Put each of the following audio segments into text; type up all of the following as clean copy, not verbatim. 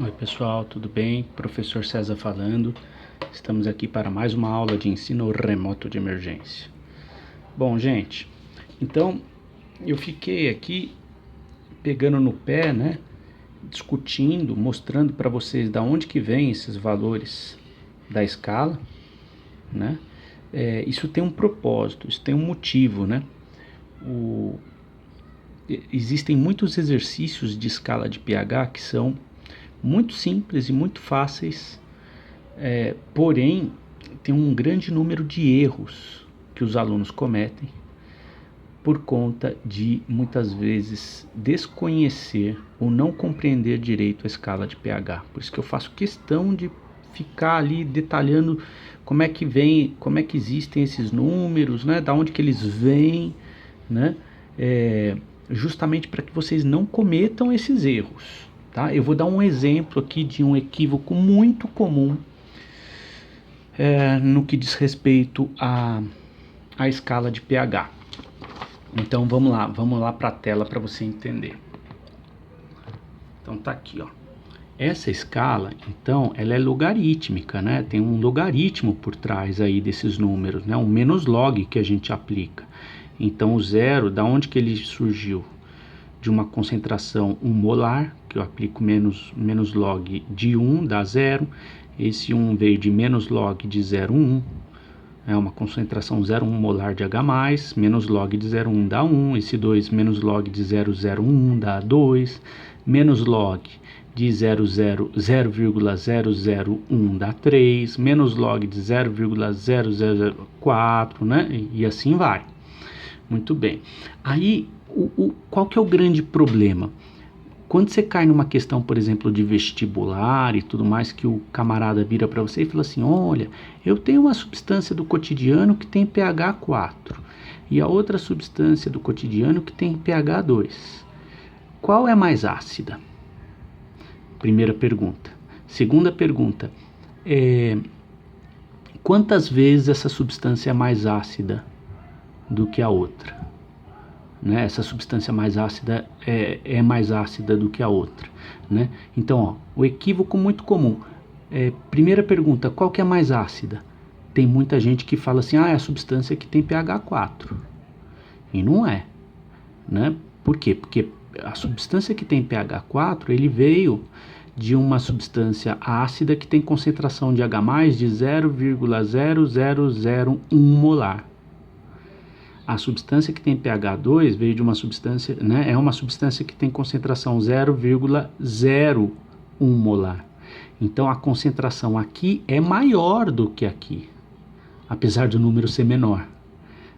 Oi pessoal, tudo bem? Professor César falando. Estamos aqui para mais uma aula de ensino remoto de emergência. Bom, gente, então eu fiquei aqui pegando no pé, né? Discutindo, mostrando para vocês da onde que vem esses valores da escala, né? Isso tem um propósito, isso tem um motivo, né? Existem muitos exercícios de escala de pH que são muito simples e muito fáceis, porém tem um grande número de erros que os alunos cometem por conta de muitas vezes desconhecer ou não compreender direito a escala de pH. Por isso que eu faço questão de ficar ali detalhando como é que vem, como é que existem esses números, né? Da onde que eles vêm, né? Justamente para que vocês não cometam esses erros. Tá? Eu vou dar um exemplo aqui de um equívoco muito comum no que diz respeito à escala de pH. Então vamos lá para a tela para você entender. Então tá aqui, ó. Essa escala, então, ela é logarítmica, né? Tem um logaritmo por trás aí desses números, né? Um menos log que a gente aplica. Então o zero, da onde que ele surgiu? De uma concentração 1 molar, que eu aplico menos log de 1 dá 0. Esse 1 veio de menos log de 0,1, é uma concentração 0,1 molar de H+, menos log de 0,1 dá 1. Esse 2 menos log de 0,01 dá 2, menos log de 0,001 dá 3, menos log de 0,0004, né? E assim vai. Muito bem. Aí, qual que é o grande problema? Quando você cai numa questão, por exemplo, de vestibular e tudo mais, que o camarada vira para você e fala assim, olha, eu tenho uma substância do cotidiano que tem pH 4 e a outra substância do cotidiano que tem pH 2. Qual é mais ácida? Primeira pergunta. Segunda pergunta, quantas vezes essa substância é mais ácida do que a outra? Né? Essa substância mais ácida é mais ácida do que a outra, né? Então, ó, o equívoco muito comum. Primeira pergunta, qual que é mais ácida? Tem muita gente que fala assim, é a substância que tem pH 4. E não é, né? Por quê? Porque a substância que tem pH 4, ele veio de uma substância ácida que tem concentração de H+, de 0,0001 molar. A substância que tem pH 2 veio de uma substância, né, é uma substância que tem concentração 0,01 molar. Então a concentração aqui é maior do que aqui, apesar do número ser menor,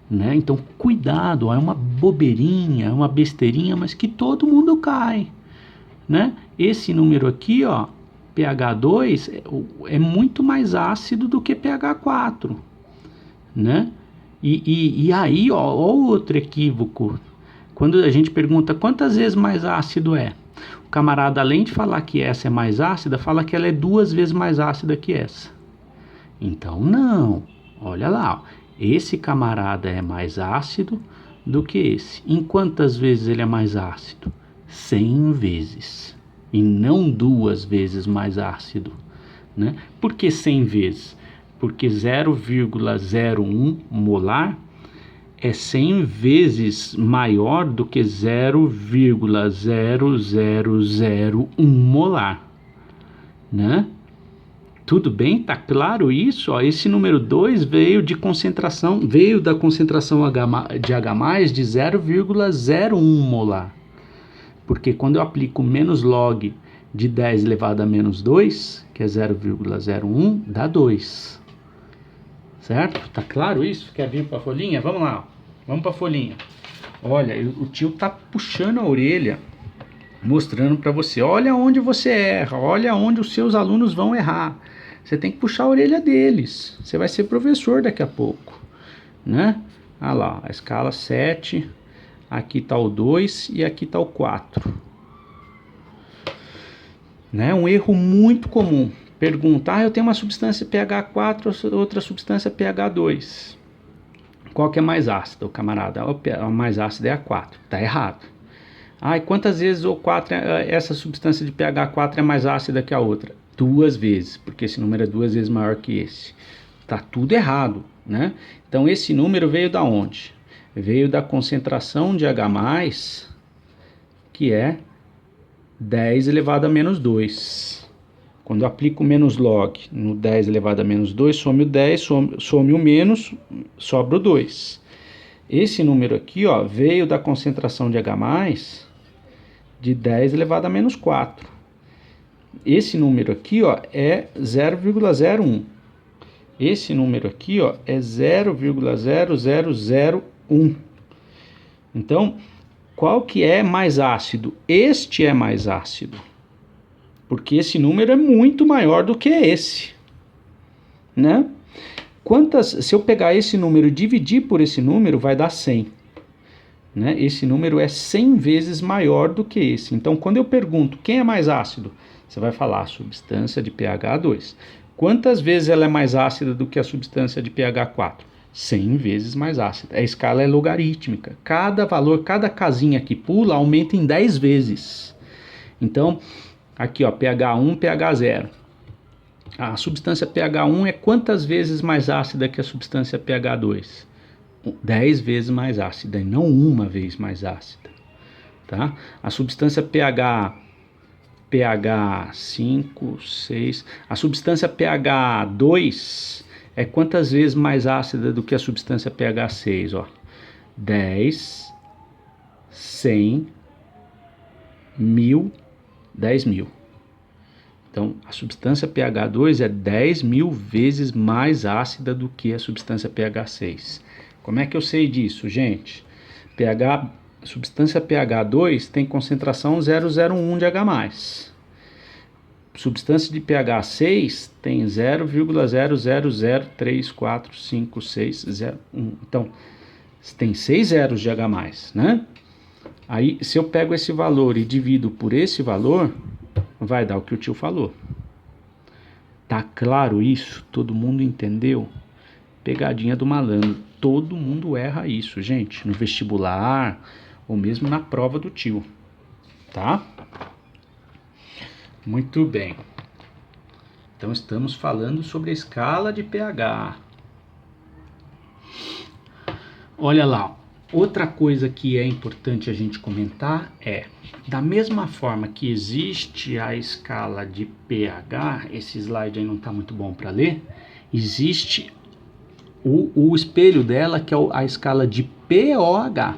né? Então cuidado, é uma bobeirinha, é uma besteirinha, mas que todo mundo cai, né? Esse número aqui, ó, pH 2 é muito mais ácido do que pH 4, né? E aí, ó, outro equívoco. Quando a gente pergunta quantas vezes mais ácido é, o camarada, além de falar que essa é mais ácida, fala que ela é 2 vezes mais ácida que essa. Então, não. Olha lá, ó, esse camarada é mais ácido do que esse. Em quantas vezes ele é mais ácido? 100 vezes. E não 2 vezes mais ácido, né? Por que 100 vezes? Porque 0,01 molar é 100 vezes maior do que 0,0001 molar, né? Tudo bem? Tá claro isso? Ó, esse número 2 veio da concentração de H+ de 0,01 molar. Porque quando eu aplico menos log de 10 elevado a menos 2, que é 0,01, dá 2. Certo? Tá claro isso? Quer vir para a folhinha? Vamos lá. Vamos para a folhinha. Olha, o tio tá puxando a orelha, mostrando para você. Olha onde você erra. Olha onde os seus alunos vão errar. Você tem que puxar a orelha deles. Você vai ser professor daqui a pouco, né? Olha lá, a escala 7. Aqui tá o 2 e aqui tá o 4. Né? Um erro muito comum. Pergunta, eu tenho uma substância pH 4, outra substância pH 2. Qual que é mais ácida, o camarada? A mais ácida é a 4. Tá errado. Ah, e quantas vezes o 4 essa substância de pH 4 é mais ácida que a outra? 2 vezes, porque esse número é 2 vezes maior que esse. Tá tudo errado, né? Então esse número veio da onde? Veio da concentração de H+, que é 10 elevado a menos 2. Quando eu aplico o menos log no 10 elevado a menos 2, some o 10, some o menos, sobra o 2. Esse número aqui, ó, veio da concentração de H+, de 10 elevado a menos 4. Esse número aqui, ó, é 0,01. Esse número aqui, ó, é 0,0001. Então, qual que é mais ácido? Este é mais ácido, porque esse número é muito maior do que esse, né? Se eu pegar esse número e dividir por esse número, vai dar 100. Né? Esse número é 100 vezes maior do que esse. Então, quando eu pergunto quem é mais ácido, você vai falar a substância de pH 2. Quantas vezes ela é mais ácida do que a substância de pH 4? 100 vezes mais ácida. A escala é logarítmica. Cada valor, cada casinha que pula, aumenta em 10 vezes. Então, aqui, ó, pH 1, pH 0. A substância pH 1 é quantas vezes mais ácida que a substância pH 2? 10 vezes mais ácida, e não uma vez mais ácida. Tá? A substância pH 5, 6... A substância pH 2 é quantas vezes mais ácida do que a substância pH 6? Ó? 10, 100, 1000, 10.000. Então, a substância pH 2 é 10.000 vezes mais ácida do que a substância pH 6. Como é que eu sei disso, gente? Substância pH 2 tem concentração 0,01 de H+. Substância de pH 6 tem 0,0003456601. Então, tem 6 zeros de H+, né? Aí, se eu pego esse valor e divido por esse valor, vai dar o que o tio falou. Tá claro isso? Todo mundo entendeu? Pegadinha do malandro. Todo mundo erra isso, gente. No vestibular ou mesmo na prova do tio. Tá? Muito bem. Então estamos falando sobre a escala de pH. Olha lá. Outra coisa que é importante a gente comentar é, da mesma forma que existe a escala de pH, esse slide aí não está muito bom para ler, existe o espelho dela, que é a escala de pOH.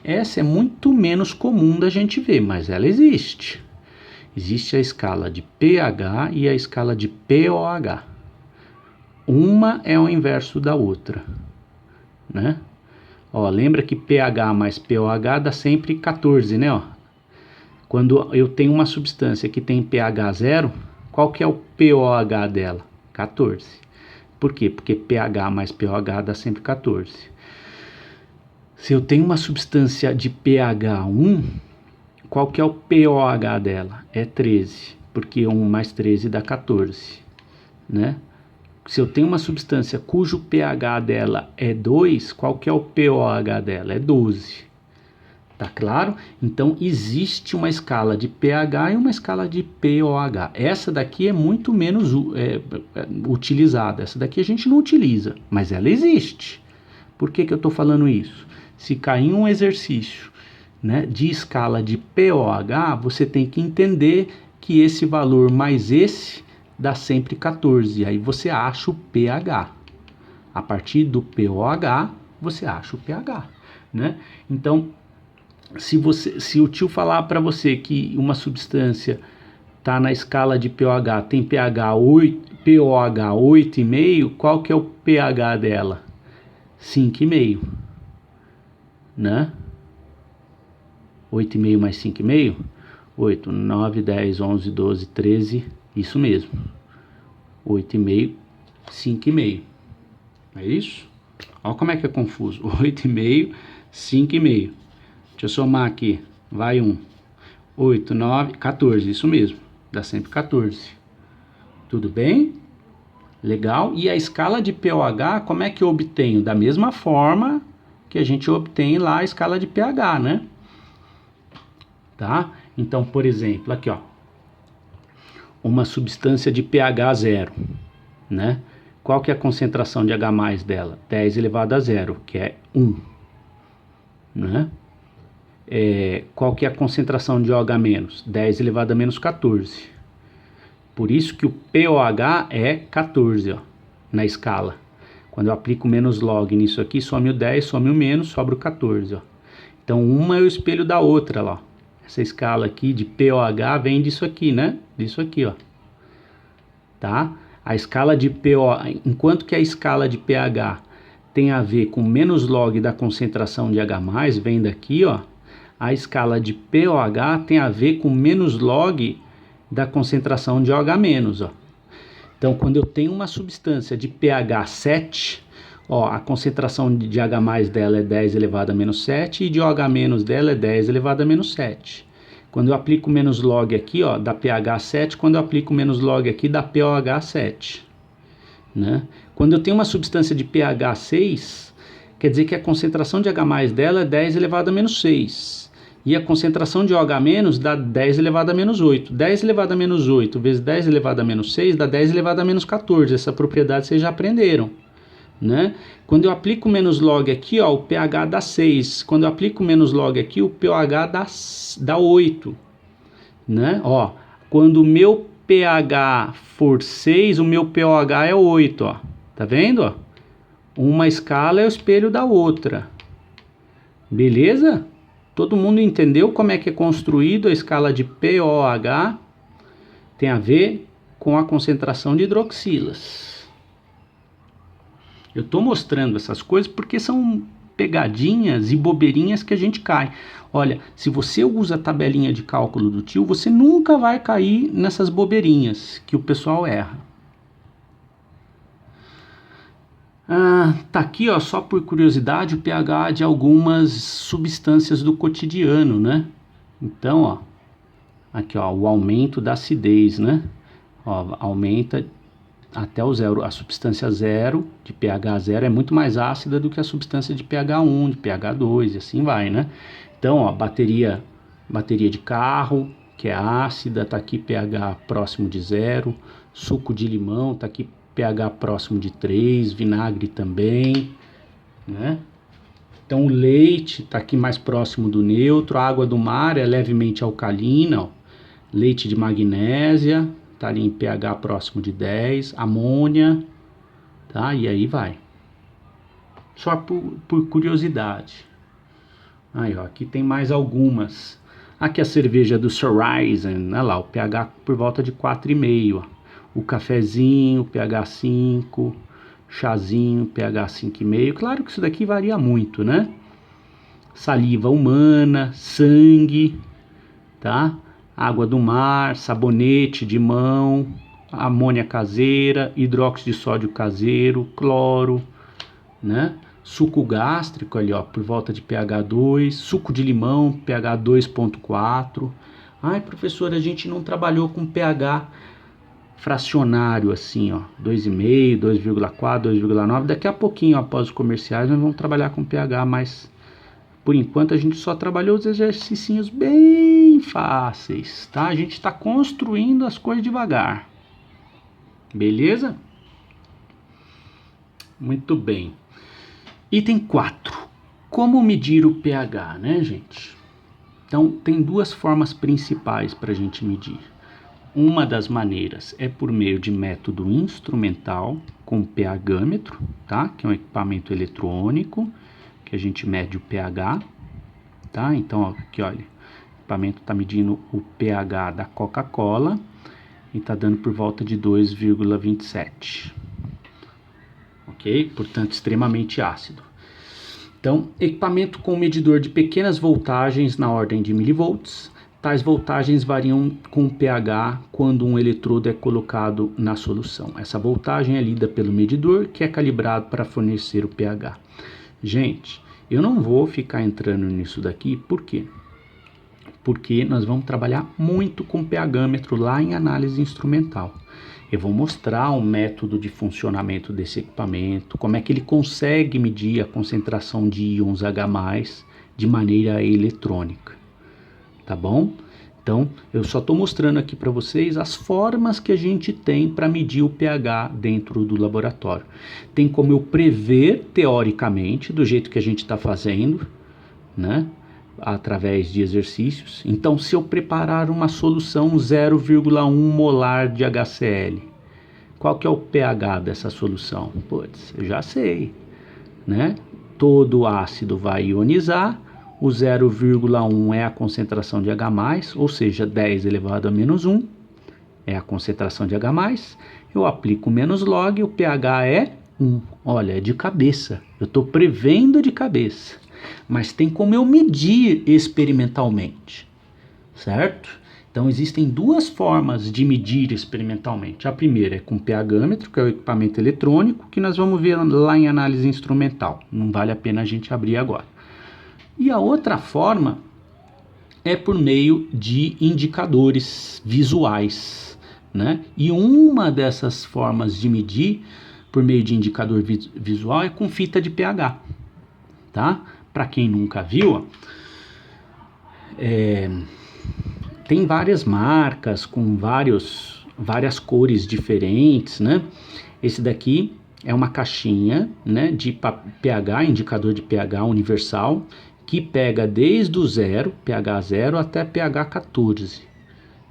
Essa é muito menos comum da gente ver, mas ela existe. Existe a escala de pH e a escala de pOH. Uma é o inverso da outra, né? Ó, lembra que pH mais pOH dá sempre 14, né? Ó, quando eu tenho uma substância que tem pH 0, qual que é o pOH dela? 14. Por quê? Porque pH mais pOH dá sempre 14. Se eu tenho uma substância de pH 1, qual que é o pOH dela? É 13, porque 1 mais 13 dá 14, né? Se eu tenho uma substância cujo pH dela é 2, qual que é o pOH dela? É 12. Tá claro? Então existe uma escala de pH e uma escala de pOH. Essa daqui é muito menos utilizada. Essa daqui a gente não utiliza, mas ela existe. Por que eu estou falando isso? Se cair um exercício, né, de escala de pOH, você tem que entender que esse valor mais esse dá sempre 14, aí você acha o pH. A partir do pOH, você acha o pH, né? Então, se o tio falar para você que uma substância está na escala de pOH, tem pH 8, pOH 8,5, qual que é o pH dela? 5,5, né? 8,5 mais 5,5? 8, 9, 10, 11, 12, 13... Isso mesmo, 8,5, 5,5, é isso? Olha como é que é confuso, 8,5, 5,5, deixa eu somar aqui, vai 1, 8, 9, 14, isso mesmo, dá sempre 14, tudo bem? Legal, e a escala de pOH, como é que eu obtenho? Da mesma forma que a gente obtém lá a escala de pH, né? tá? Então, por exemplo, aqui, ó, uma substância de pH 0, né? Qual que é a concentração de H+ dela? 10 elevado a 0, que é 1, né? Qual que é a concentração de OH-? 10 elevado a menos 14. Por isso que o POH é 14, ó, na escala. Quando eu aplico menos log nisso aqui, some o 10, some o menos, sobra o 14, ó. Então, uma é o espelho da outra, lá. Essa escala aqui de POH vem disso aqui, né? Disso aqui, ó. Tá? A escala de POH, enquanto que a escala de pH tem a ver com menos log da concentração de H+, vem daqui, ó. A escala de POH tem a ver com menos log da concentração de OH-, ó. Então, quando eu tenho uma substância de pH 7, ó, a concentração de H+ dela é 10 elevado a menos 7 e de OH- dela é 10 elevado a menos 7. Quando eu aplico menos log aqui, ó, dá pH 7, quando eu aplico menos log aqui, dá POH 7. Né? Quando eu tenho uma substância de pH 6, quer dizer que a concentração de H+ dela é 10 elevado a menos 6. E a concentração de OH- dá 10 elevado a menos 8. 10 elevado a menos 8 vezes 10 elevado a menos 6 dá 10 elevado a menos 14. Essa propriedade vocês já aprenderam. Né? Quando eu aplico menos log aqui, ó, o pH dá 6. Quando eu aplico menos log aqui, o pOH dá 8. Né? Ó, quando o meu pH for 6, o meu pOH é 8. Ó. Tá vendo? Ó? Uma escala é o espelho da outra. Beleza? Todo mundo entendeu como é que é construído a escala de POH? Tem a ver com a concentração de hidroxilas. Eu estou mostrando essas coisas porque são pegadinhas e bobeirinhas que a gente cai. Olha, se você usa a tabelinha de cálculo do tio, você nunca vai cair nessas bobeirinhas que o pessoal erra. Tá aqui, ó, só por curiosidade, o pH de algumas substâncias do cotidiano, né? Então, ó, aqui, ó, o aumento da acidez, né? Ó, aumenta até o 0. A substância 0, de pH 0, é muito mais ácida do que a substância de pH 1, de pH 2, e assim vai, né? Então, ó, bateria de carro, que é ácida, tá aqui pH próximo de 0. Suco de limão, tá aqui pH próximo de 3, vinagre também, né? Então o leite está aqui mais próximo do neutro, a água do mar é levemente alcalina, ó. Leite de magnésia, está ali em pH próximo de 10, amônia, tá? E aí vai. Só por curiosidade. Aí, ó, aqui tem mais algumas. Aqui a cerveja do Horizon, olha lá, o pH por volta de 4,5, ó. O cafezinho, pH 5, chazinho, pH 5,5. Claro que isso daqui varia muito, né? Saliva humana, sangue, tá? Água do mar, sabonete de mão, amônia caseira, hidróxido de sódio caseiro, cloro, né? Suco gástrico ali, ó, por volta de pH 2, suco de limão, pH 2,4. Ai, professor, a gente não trabalhou com pH fracionário assim, ó, 2,5, 2,4, 2,9. Daqui a pouquinho, após os comerciais, nós vamos trabalhar com pH, mas por enquanto a gente só trabalhou os exercícios bem fáceis, tá? A gente está construindo as coisas devagar. Beleza? Muito bem. Item 4. Como medir o pH, né, gente? Então, tem duas formas principais para a gente medir. Uma das maneiras é por meio de método instrumental com pHmetro, tá? Que é um equipamento eletrônico que a gente mede o pH, tá? Então, ó, aqui, olha, o equipamento está medindo o pH da Coca-Cola e está dando por volta de 2,27, ok? Portanto, extremamente ácido. Então, equipamento com medidor de pequenas voltagens na ordem de milivolts. Tais voltagens variam com o pH quando um eletrodo é colocado na solução. Essa voltagem é lida pelo medidor, que é calibrado para fornecer o pH. Gente, eu não vou ficar entrando nisso daqui, por quê? Porque nós vamos trabalhar muito com pHmetro lá em análise instrumental. Eu vou mostrar o método de funcionamento desse equipamento, como é que ele consegue medir a concentração de íons H+, de maneira eletrônica. tá bom? Então, eu só estou mostrando aqui para vocês as formas que a gente tem para medir o pH dentro do laboratório. Tem como eu prever teoricamente, do jeito que a gente está fazendo, né? Através de exercícios. Então, se eu preparar uma solução 0,1 molar de HCl, qual que é o pH dessa solução? Putz, eu já sei, né? Todo ácido vai ionizar. O 0,1 é a concentração de H+, ou seja, 10 elevado a menos 1 é a concentração de H+. Eu aplico menos log, o pH é 1. Olha, é de cabeça. Eu estou prevendo de cabeça. Mas tem como eu medir experimentalmente, certo? Então, existem duas formas de medir experimentalmente. A primeira é com pHmetro, que é o equipamento eletrônico, que nós vamos ver lá em análise instrumental. Não vale a pena a gente abrir agora. E a outra forma é por meio de indicadores visuais, né? E uma dessas formas de medir por meio de indicador visual é com fita de pH, tá? Para quem nunca viu, ó, tem várias marcas com várias cores diferentes, né? Esse daqui é uma caixinha, né, de pH, indicador de pH universal, que pega desde o zero, pH 0, até pH 14,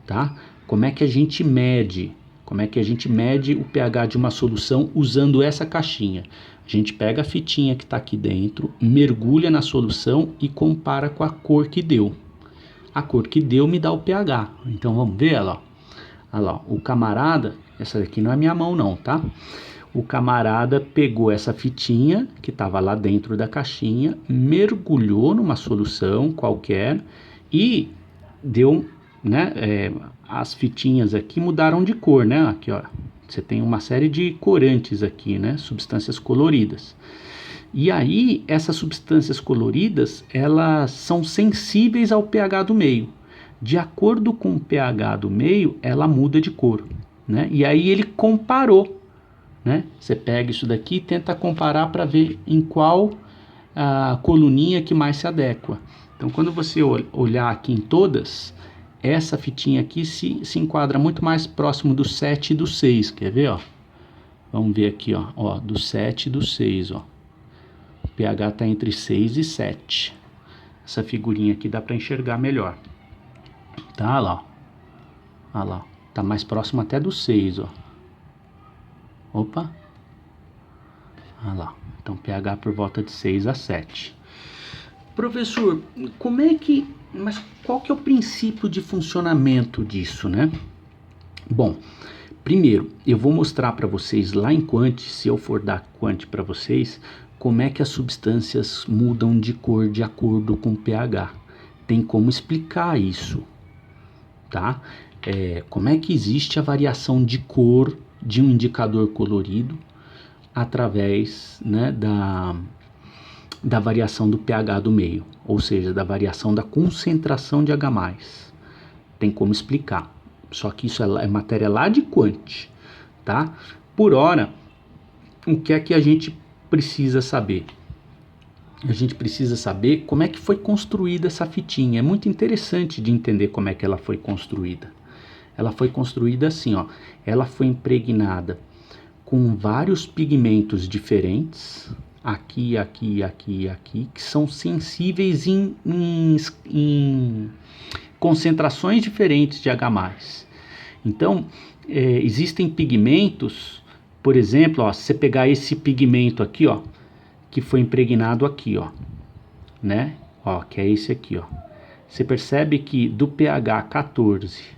tá? Como é que a gente mede? Como é que a gente mede o pH de uma solução usando essa caixinha? A gente pega a fitinha que está aqui dentro, mergulha na solução e compara com a cor que deu. A cor que deu me dá o pH. Então vamos ver, olha lá. Olha lá, o camarada, essa daqui não é minha mão não, tá? O camarada pegou essa fitinha que estava lá dentro da caixinha, mergulhou numa solução qualquer e deu, né? As fitinhas aqui mudaram de cor, né? Aqui, ó, você tem uma série de corantes aqui, né? Substâncias coloridas. E aí, essas substâncias coloridas, elas são sensíveis ao pH do meio. De acordo com o pH do meio, ela muda de cor, né? E aí ele comparou. Né? Você pega isso daqui e tenta comparar para ver em qual coluninha que mais se adequa. Então, quando você olhar aqui em todas, essa fitinha aqui se enquadra muito mais próximo do 7 e do 6. Quer ver? Ó? Vamos ver aqui, ó, do 7 e do 6. Ó. O pH está entre 6 e 7. Essa figurinha aqui dá para enxergar melhor. Tá lá. Olha lá. Tá mais próximo até do 6, ó. Opa, olha lá, então pH por volta de 6 a 7. Professor, mas qual que é o princípio de funcionamento disso, né? Bom, primeiro, eu vou mostrar para vocês lá em Quant, se eu for dar Quant para vocês, como é que as substâncias mudam de cor de acordo com o pH. Tem como explicar isso, tá? Como é que existe a variação de cor de um indicador colorido através, né, da variação do pH do meio, ou seja, da variação da concentração de H+. Tem como explicar, só que isso é matéria lá de Quant, tá? Por hora, o que é que a gente precisa saber? A gente precisa saber como é que foi construída essa fitinha. É muito interessante de entender como é que ela foi construída. Ela foi construída assim, ó. Ela foi impregnada com vários pigmentos diferentes, aqui, aqui, aqui, aqui, que são sensíveis em concentrações diferentes de H+. Então, existem pigmentos, por exemplo, ó, se você pegar esse pigmento aqui, ó, que foi impregnado aqui, ó, né? Ó, que é esse aqui, ó. Você percebe que do pH 14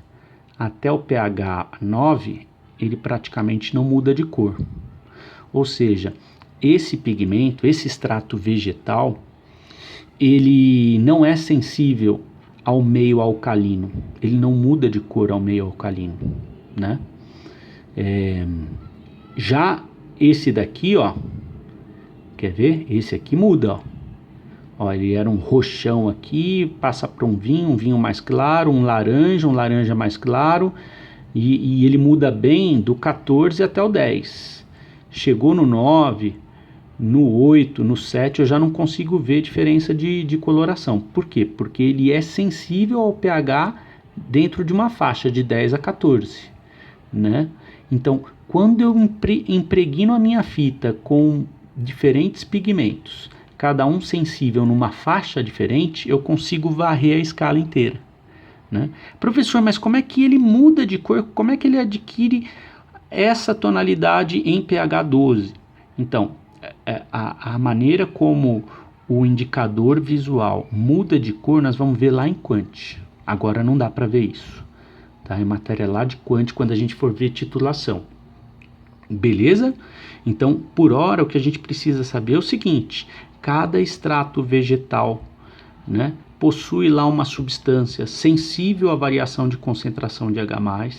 até o pH 9, ele praticamente não muda de cor. Ou seja, esse pigmento, esse extrato vegetal, ele não é sensível ao meio alcalino. Ele não muda de cor ao meio alcalino, né? Já esse daqui, ó, quer ver? Esse aqui muda, ó. Ó, ele era um roxão aqui, passa para um vinho mais claro, um laranja mais claro, e ele muda bem do 14 até o 10. Chegou no 9, no 8, no 7, eu já não consigo ver diferença de coloração. Por quê? Porque ele é sensível ao pH dentro de uma faixa de 10 a 14, né? Então, quando eu impregno a minha fita com diferentes pigmentos, cada um sensível numa faixa diferente, eu consigo varrer a escala inteira, né? Professor, mas como é que ele muda de cor? Como é que ele adquire essa tonalidade em pH 12? Então, a maneira como o indicador visual muda de cor, nós vamos ver lá em Quant. Agora não dá para ver isso, tá? É matéria lá de Quant quando a gente for ver titulação. Beleza? Então, por hora, o que a gente precisa saber é o seguinte: cada extrato vegetal, né, possui lá uma substância sensível à variação de concentração de H+,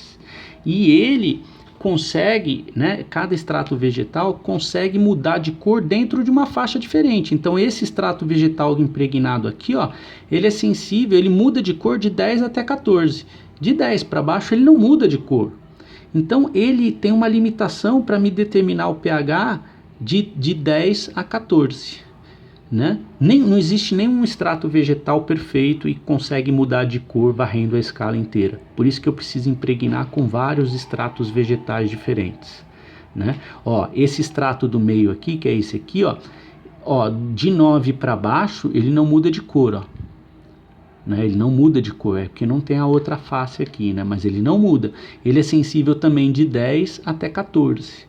e ele consegue, né, cada extrato vegetal consegue mudar de cor dentro de uma faixa diferente. Então, esse extrato vegetal impregnado aqui, ó, ele é sensível, ele muda de cor de 10 até 14. De 10 para baixo, ele não muda de cor. Então, ele tem uma limitação para me determinar o pH de 10 a 14. Né? Não existe nenhum extrato vegetal perfeito e consegue mudar de cor varrendo a escala inteira. Por isso que eu preciso impregnar com vários extratos vegetais diferentes, né? Ó, esse extrato do meio aqui, que é esse aqui, ó, de 9 para baixo, ele não muda de cor, ó. Né? Ele não muda de cor, é porque não tem a outra face aqui, né? Mas ele não muda. Ele é sensível também de 10 até 14.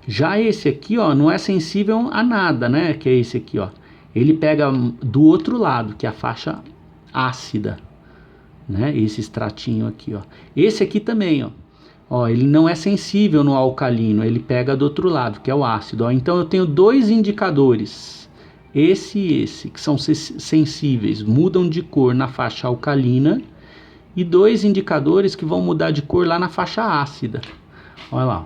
Já esse aqui, ó, não é sensível a nada, né? Que é esse aqui, ó. Ele pega do outro lado, que é a faixa ácida, né? Esse extratinho aqui, ó. Esse aqui também, ó. Ó, ele não é sensível no alcalino, ele pega do outro lado, que é o ácido, ó. Então eu tenho dois indicadores, esse e esse, que são sensíveis, mudam de cor na faixa alcalina, e dois indicadores que vão mudar de cor lá na faixa ácida. Olha lá, ó.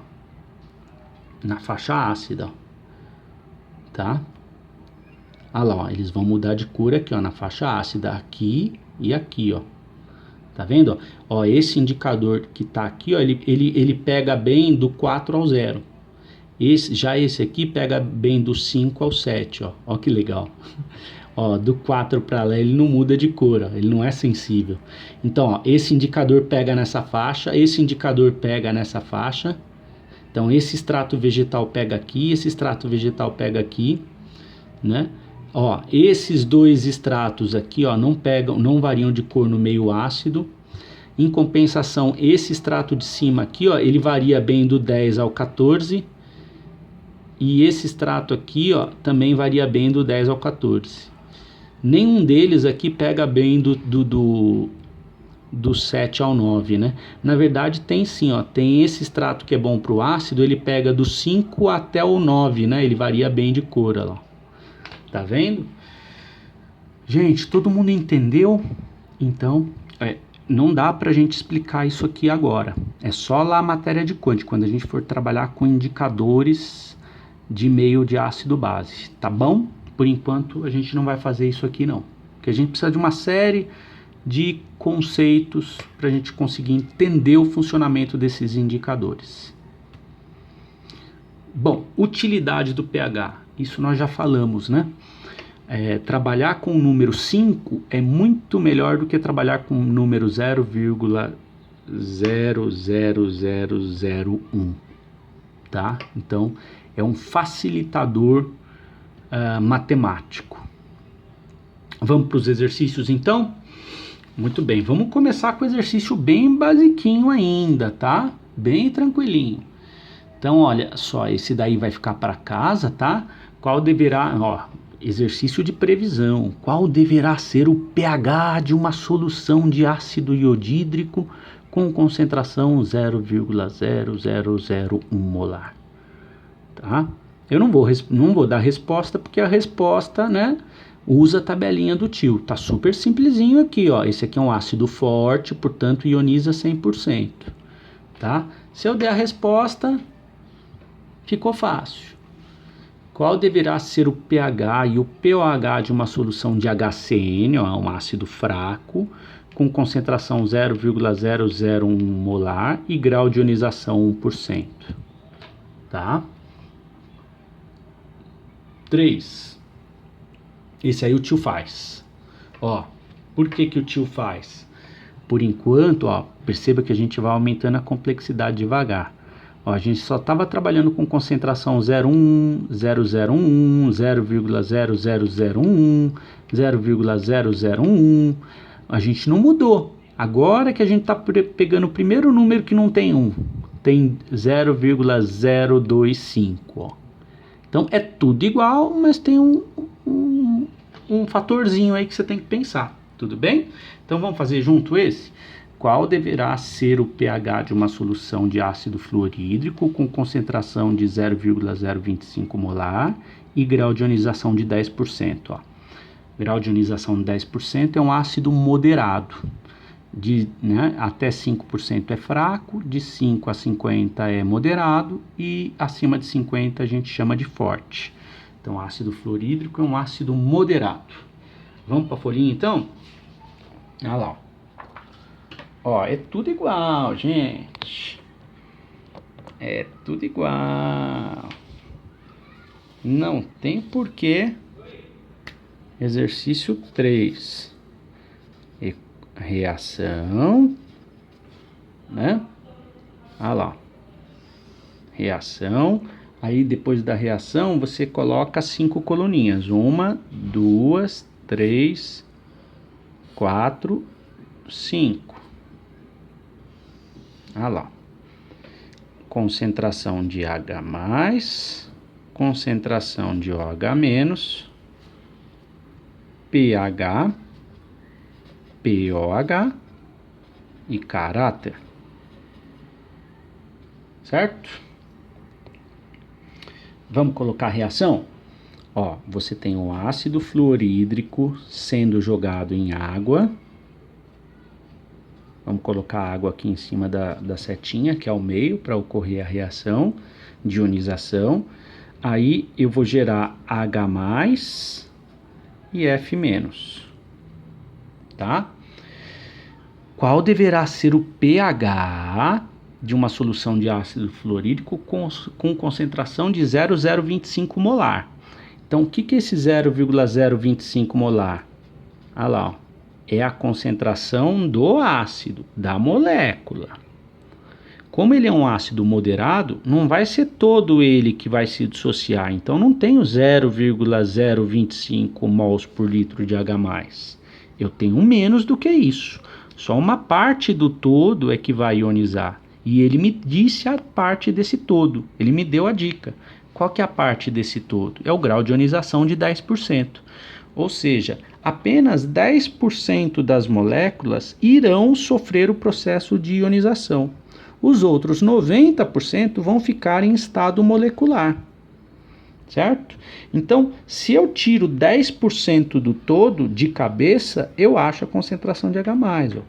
Na faixa ácida, ó. Tá? Olha lá, ó, eles vão mudar de cor aqui, ó, na faixa ácida, aqui e aqui, ó. Tá vendo? Ó, esse indicador que tá aqui, ó, ele pega bem do 4 ao 0. Já esse aqui pega bem do 5 ao 7, ó. Ó que legal. Ó, do 4 para lá ele não muda de cor, ó, ele não é sensível. Então, ó, esse indicador pega nessa faixa, esse indicador pega nessa faixa. Então, esse extrato vegetal pega aqui, esse extrato vegetal pega aqui, né? Ó, esses dois extratos aqui, ó, não pegam, não variam de cor no meio ácido. Em compensação, esse extrato de cima aqui, ó, ele varia bem do 10 ao 14. E esse extrato aqui, ó, também varia bem do 10 ao 14. Nenhum deles aqui pega bem do 7 ao 9, né? Na verdade tem sim, ó, tem esse extrato que é bom para o ácido, ele pega do 5 até o 9, né? Ele varia bem de cor, ó. Tá vendo? Gente, todo mundo entendeu? Então, não dá pra gente explicar isso aqui agora. É só lá a matéria de Quant, quando a gente for trabalhar com indicadores de meio de ácido base, tá bom? Por enquanto a gente não vai fazer isso aqui não, porque a gente precisa de uma série de conceitos para a gente conseguir entender o funcionamento desses indicadores. Bom, utilidade do pH, isso nós já falamos, né? Trabalhar com o número 5 é muito melhor do que trabalhar com o número 0,00001, tá? Então, é um facilitador matemático. Vamos para os exercícios, então? Muito bem, vamos começar com o exercício bem basiquinho ainda, tá? Bem tranquilinho. Então, olha só, esse daí vai ficar para casa, tá? Qual deverá, ó, exercício de previsão. Qual deverá ser o pH de uma solução de ácido iodídrico com concentração 0,0001 molar? Tá? Eu não vou dar resposta, porque a resposta, né, usa a tabelinha do tio. Tá super simplesinho aqui, ó. Esse aqui é um ácido forte, portanto ioniza 100%. Tá? Se eu der a resposta, ficou fácil. Qual deverá ser o pH e o pOH de uma solução de HCN, ó, um ácido fraco, com concentração 0,001 molar e grau de ionização 1%. Tá? 3. Esse aí o tio faz. Ó, por que o tio faz? Por enquanto, ó, perceba que a gente vai aumentando a complexidade devagar. Ó, a gente só estava trabalhando com concentração 0,1, 0,011, 0,00011, 0,0011. A gente não mudou. Agora que a gente está pegando o primeiro número que não tem 1, tem 0,025. Ó. Então é tudo igual, mas tem um fatorzinho aí que você tem que pensar. Tudo bem? Então vamos fazer junto esse? Qual deverá ser o pH de uma solução de ácido fluorídrico com concentração de 0,025 molar e grau de ionização de 10%? Ó. Grau de ionização de 10% é um ácido moderado. Até 5% é fraco, de 5 a 50 é moderado e acima de 50 a gente chama de forte. Então ácido fluorídrico é um ácido moderado. Vamos para a folhinha então? Olha lá. Ó, é tudo igual, gente. É tudo igual. Não tem porquê. Exercício 3. Reação. Né? Olha lá. Reação. Aí depois da reação você coloca 5 coluninhas. 1, 2, 3, 4, 5. Olha lá. Concentração de H+, concentração de OH-, pH, pOH e caráter. Certo? Vamos colocar a reação? Ó, você tem o ácido fluorídrico sendo jogado em água. Vamos colocar a água aqui em cima da setinha, que é o meio, para ocorrer a reação de ionização. Aí eu vou gerar H+ e F-. Tá? Qual deverá ser o pH de uma solução de ácido fluorídrico com concentração de 0,025 molar? Então, o que é esse 0,025 molar? Olha lá, ó. É a concentração do ácido, da molécula. Como ele é um ácido moderado, não vai ser todo ele que vai se dissociar. Então, não tenho 0,025 mols por litro de H+. Eu tenho menos do que isso. Só uma parte do todo é que vai ionizar. E ele me disse a parte desse todo. Ele me deu a dica. Qual que é a parte desse todo? É o grau de ionização de 10%. Ou seja, apenas 10% das moléculas irão sofrer o processo de ionização. Os outros 90% vão ficar em estado molecular. Certo? Então, se eu tiro 10% do todo de cabeça, eu acho a concentração de H+. Ó.